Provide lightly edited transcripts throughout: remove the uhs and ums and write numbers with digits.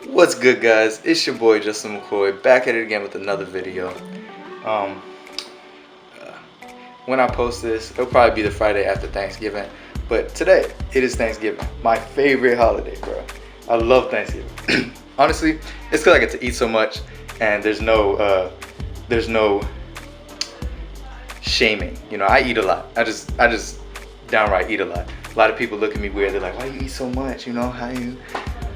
What's good, guys? It's your boy Justin McCoy back at it again with another video. Um, when I post this, it'll probably be the Friday after Thanksgiving, but today it is Thanksgiving, my favorite holiday, bro. I love Thanksgiving. Honestly, it's because I get to eat so much, and there's no shaming. You know, I eat a lot. I just downright eat a lot. A lot of people look at me weird. They're like, "Why you eat so much? You know, how you?"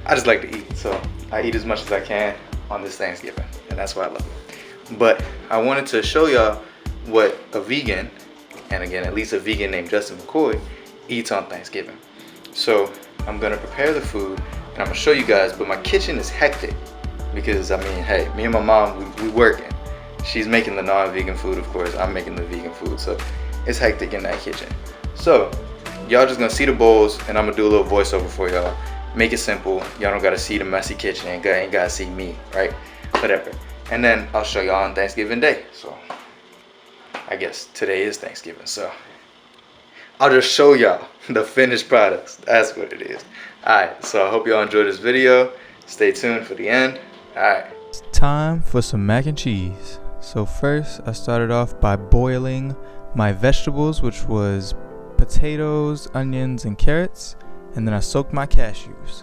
I just like to eat, so I eat as much as I can on this Thanksgiving, and that's why I love it. But I wanted to show y'all what a vegan, and again, at least a vegan named Justin McCoy, eats on Thanksgiving. So I'm gonna prepare the food, and I'm gonna show you guys. But my kitchen is hectic because I mean, hey, me and my mom, we working. She's making the non-vegan food, of course. I'm making the vegan food, so it's hectic in that kitchen. So y'all just gonna see the bowls, and I'm gonna do a little voiceover for y'all. Make it simple. Y'all don't gotta see the messy kitchen. Ain't gotta see me, right? Whatever. And then I'll show y'all on Thanksgiving Day. So I guess today is Thanksgiving. So I'll just show y'all the finished products. That's what it is. Alright, so I hope y'all enjoyed this video. Stay tuned for the end. Alright. It's time for some mac and cheese. So first I started off by boiling my vegetables, which was potatoes, onions, and carrots. And then I soaked my cashews.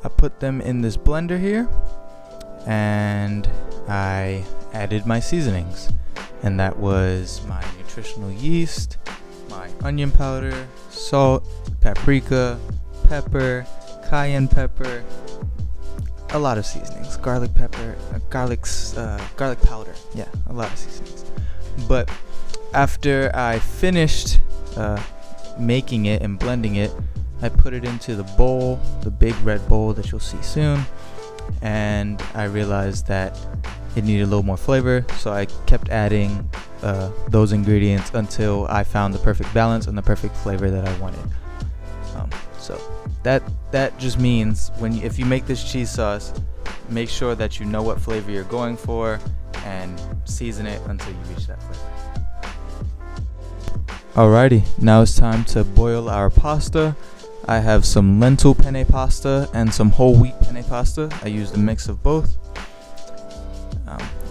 I put them in this blender here, and I added my seasonings. And that was my nutritional yeast, my onion powder, salt, paprika, pepper, cayenne pepper, a lot of seasonings, garlic pepper, garlic powder. Yeah, a lot of seasonings. But after I finished making it and blending it, I put it into the bowl, the big red bowl that you'll see soon, and I realized that it needed a little more flavor, so I kept adding those ingredients until I found the perfect balance and the perfect flavor that I wanted. So that just means if you make this cheese sauce, make sure that you know what flavor you're going for and season it until you reach that flavor. Alrighty, now it's time to boil our pasta. I have some lentil penne pasta and some whole wheat penne pasta. I used a mix of both.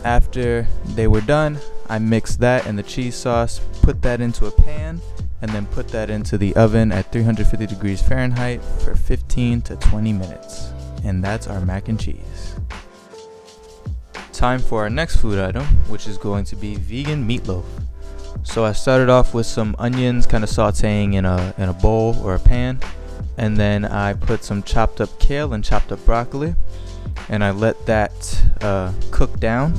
After they were done, I mixed that and the cheese sauce, put that into a pan, and then put that into the oven at 350 degrees Fahrenheit for 15 to 20 minutes. And that's our mac and cheese. Time for our next food item, which is going to be vegan meatloaf. So I started off with some onions kind of sauteing in a bowl or a pan, and then I put some chopped up kale and chopped up broccoli, and I let that cook down.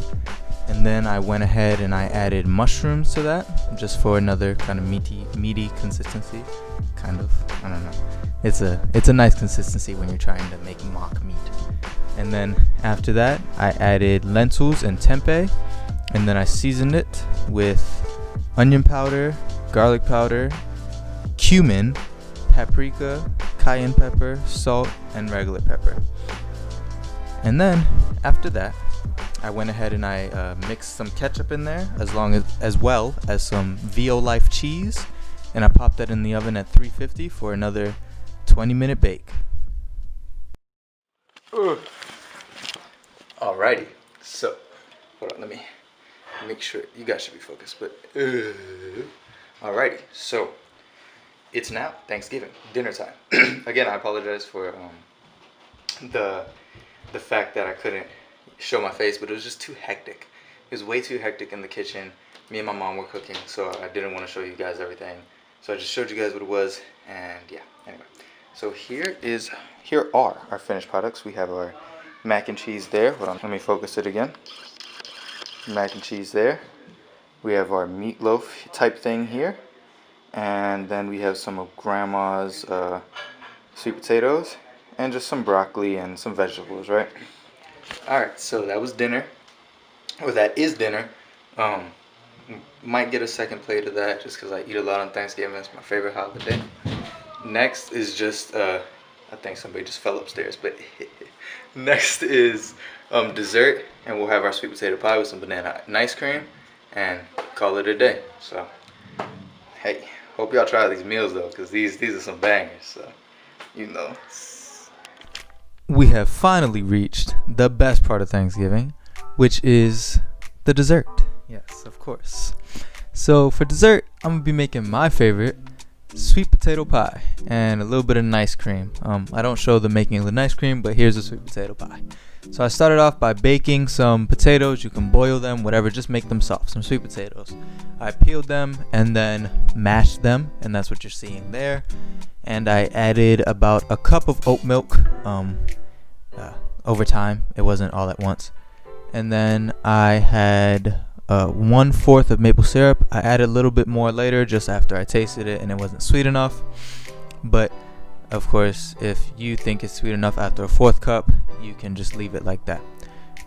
And then I went ahead and I added mushrooms to that, just for another kind of meaty consistency. Kind of, I don't know. It's a nice consistency when you're trying to make mock meat. And then after that, I added lentils and tempeh, and then I seasoned it with onion powder, garlic powder, cumin, paprika, cayenne pepper, salt, and regular pepper. And then after that, I went ahead and I mixed some ketchup in there, as well as some VO Life cheese, and I popped that in the oven at 350 for another 20-minute bake. Alrighty. So hold on, let me make sure you guys should be focused. But alrighty. So it's now Thanksgiving dinner time. Again, I apologize for the fact that I couldn't show my face, but it was just too hectic. It was way too hectic in the kitchen. Me and my mom were cooking, so I didn't want to show you guys everything. So I just showed you guys what it was, and yeah. Anyway, so here are our finished products. We have our mac and cheese there. Hold on, let me focus it again. Mac and cheese there. We have our meatloaf type thing here, and then we have some of Grandma's sweet potatoes, and just some broccoli and some vegetables, right? Alright, so that was dinner. Or that is dinner. Might get a second plate of that just because I eat a lot on Thanksgiving. It's my favorite holiday. Next is just, I think somebody just fell upstairs, but next is dessert, and we'll have our sweet potato pie with some banana and ice cream, and call it a day. So, hey, hope y'all try these meals though, because these are some bangers. So, you know. we have finally reached the best part of Thanksgiving, which is the dessert. Yes, of course. So for dessert, I'm gonna be making my favorite, sweet potato pie, and a little bit of ice cream. I don't show the making of the ice cream, but here's the sweet potato pie. So I started off by baking some potatoes. You can boil them, whatever, just make them soft, some sweet potatoes. I peeled them and then mashed them, and that's what you're seeing there. And I added about a cup of oat milk over time. It wasn't all at once. And then I had 1/4 of maple syrup. I added a little bit more later just after I tasted it and it wasn't sweet enough. But of course, if you think it's sweet enough after a 4th cup, you can just leave it like that.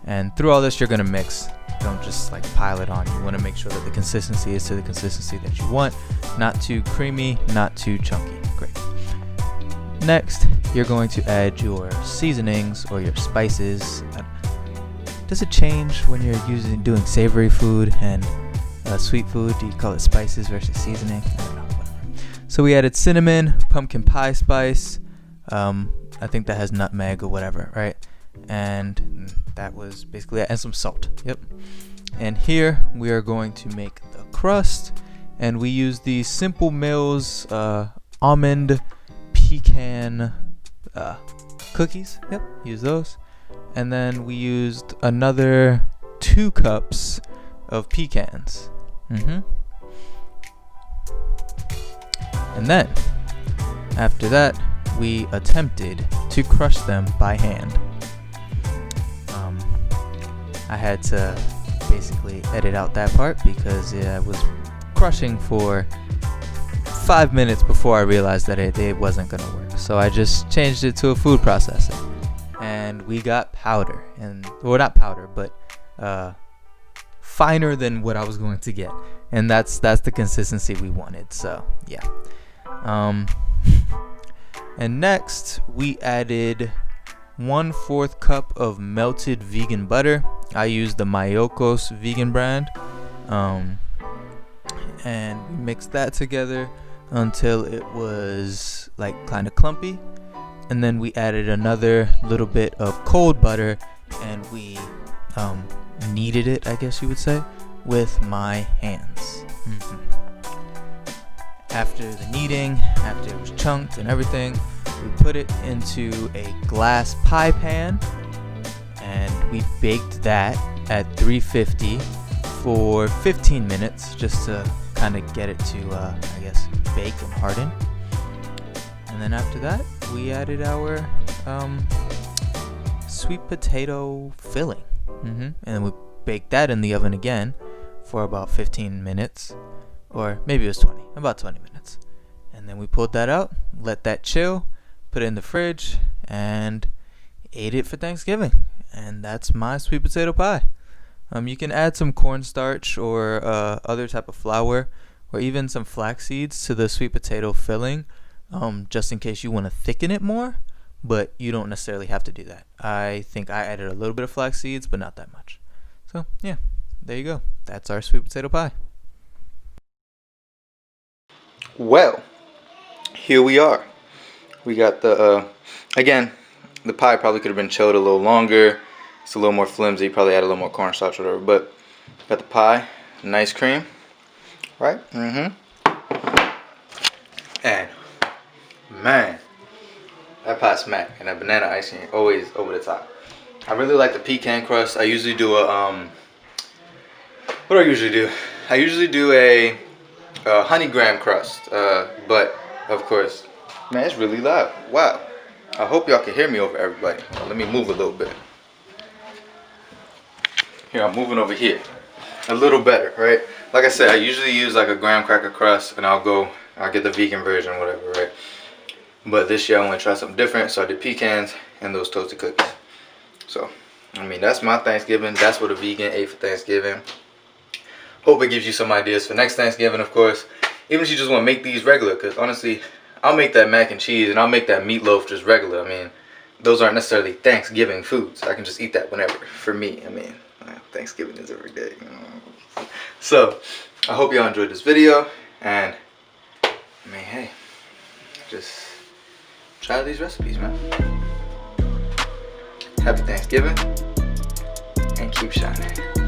And through all this, you're gonna mix. Don't just like pile it on. You want to make sure that the consistency is to the consistency that you want. Not too creamy, not too chunky. Great. Next, you're going to add your seasonings or your spices. Does it change when you're doing savory food and sweet food? Do you call it spices versus seasoning? I don't know, whatever. So we added cinnamon, pumpkin pie spice. I think that has nutmeg or whatever, right? And that was basically it. And some salt. Yep. And here we are going to make the crust, and we use the Simple Mills almond pecan cookies. Yep, use those. And then we used another 2 cups of pecans. And then after that, we attempted to crush them by hand. I had to basically edit out that part because I was crushing for 5 minutes before I realized that it wasn't gonna work. So I just changed it to a food processor, and we got powder, well, not powder, but finer than what I was going to get, and that's the consistency we wanted. So yeah. And next we added 1/4 cup of melted vegan butter. I used the Mayokos vegan brand, and we mixed that together until it was like kind of clumpy. And then we added another little bit of cold butter, and we kneaded it, I guess you would say, with my hands. After the kneading, after it was chunked and everything, we put it into a glass pie pan, and we baked that at 350 for 15 minutes just to kind of get it to, I guess, bake and harden. And then after that, we added our sweet potato filling. And then we baked that in the oven again for about 15 minutes, or maybe it was 20, about 20 minutes. And then we pulled that out, let that chill, put it in the fridge, and ate it for Thanksgiving. And that's my sweet potato pie. You can add some cornstarch or other type of flour, or even some flax seeds to the sweet potato filling, just in case you want to thicken it more, but you don't necessarily have to do that. I think I added a little bit of flax seeds, but not that much. So yeah, there you go. That's our sweet potato pie. Well, here we are. We got the, again, the pie probably could have been chilled a little longer. It's a little more flimsy, probably add a little more cornstarch or whatever, but got the pie, nice cream, right? And, man, that pie smack, and that banana icing always over the top. I really like the pecan crust. I usually do what do I usually do? I usually do a honey graham crust, but of course, man, it's really loud. Wow. I hope y'all can hear me over everybody. Let me move a little bit. Here, I'm moving over here. A little better, right? Like I said, I usually use like a graham cracker crust, and I'll get the vegan version or whatever, right? But this year I want to try something different, so I did pecans and those toasted cookies. So, I mean, that's my Thanksgiving. That's what a vegan ate for Thanksgiving. Hope it gives you some ideas for next Thanksgiving, of course. Even if you just want to make these regular, because honestly, I'll make that mac and cheese and I'll make that meatloaf just regular. I mean, those aren't necessarily Thanksgiving foods. I can just eat that whenever. For me, I mean, Thanksgiving is every day. You know? So, I hope y'all enjoyed this video. And, I mean, hey, just try these recipes, man. Happy Thanksgiving, and keep shining.